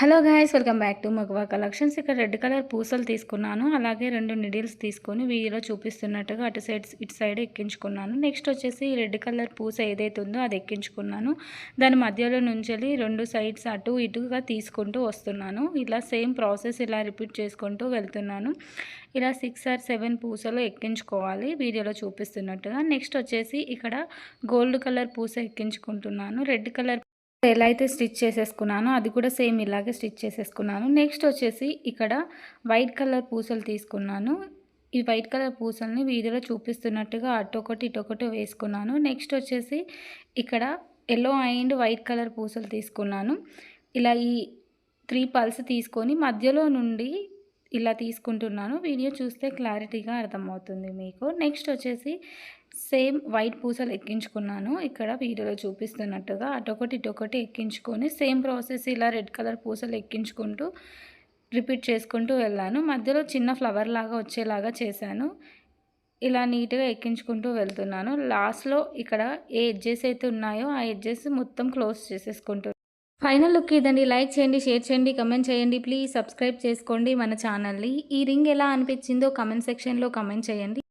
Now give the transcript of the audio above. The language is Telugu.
Hello guys, welcome back to Magava Collections. ఇక్కడ రెడ్ కలర్ పూసలు తీసుకున్నాను. అలాగే 2 నిడిల్స్ తీసుకొని వీడియోలో చూపిస్తున్నట్టుగా అటు సైడ్ ఇటు సైడ్ ఎక్కించుకున్నాను. నెక్స్ట్ వచ్చేసి రెడ్ కలర్ పూస ఏదైతే ఉందో అది ఎక్కించుకున్నాను. దాని మధ్యలో నుంచి 2 సైడ్స్ అటు ఇటుగా తీసుకుంటూ వస్తున్నాను. ఇలా సేమ్ ప్రాసెస్ ఇలా రిపీట్ చేసుకుంటూ వెళ్తున్నాను. ఇలా 6 or 7 పూసలు ఎక్కించుకోవాలి వీడియోలో చూపిస్తున్నట్టుగా. నెక్స్ట్ వచ్చేసి ఇక్కడ గోల్డ్ కలర్ పూస ఎక్కించుకుంటున్నాను. రెడ్ కలర్ ఎలా అయితే స్టిచ్ చేసేసుకున్నానో అది కూడా సేమ్ ఇలాగే స్టిచ్ చేసేసుకున్నాను. నెక్స్ట్ వచ్చేసి ఇక్కడ వైట్ కలర్ పూసలు తీసుకున్నాను. ఈ వైట్ కలర్ పూసల్ని వీడియోలో చూపిస్తున్నట్టుగా అటొకటి ఇటొకటి వేసుకున్నాను. నెక్స్ట్ వచ్చేసి ఇక్కడ ఎల్లో అండ్ వైట్ కలర్ పూసలు తీసుకున్నాను. ఇలా ఈ 3 పల్స్ తీసుకొని మధ్యలో నుండి ఇలా తీసుకుంటున్నాను. వీడియో చూస్తే క్లారిటీగా అర్థమవుతుంది మీకు. నెక్స్ట్ వచ్చేసి సేమ్ వైట్ పూసలు ఎక్కించుకున్నాను. ఇక్కడ వీడియోలో చూపిస్తున్నట్టుగా అటొకటి ఇటొకటి ఎక్కించుకొని సేమ్ ప్రాసెస్ ఇలా రెడ్ కలర్ పూసలు ఎక్కించుకుంటూ రిపీట్ చేసుకుంటూ వెళ్ళాను. మధ్యలో చిన్న ఫ్లవర్ లాగా వచ్చేలాగా చేశాను. ఇలా నీట్గా ఎక్కించుకుంటూ వెళ్తున్నాను. లాస్ట్లో ఇక్కడ ఏ ఎడ్జెస్ అయితే ఉన్నాయో ఆ ఎడ్జెస్ మొత్తం క్లోజ్ చేసేసుకుంటూ ఫైనల్ లుక్ ఇదండి. లైక్ చేయండి, షేర్ చేయండి, కమెంట్ చేయండి. ప్లీజ్ సబ్స్క్రైబ్ చేసుకోండి మన ఛానల్ని. ఈ రింగ్ ఎలా అనిపించిందో కమెంట్ సెక్షన్లో కమెంట్ చేయండి.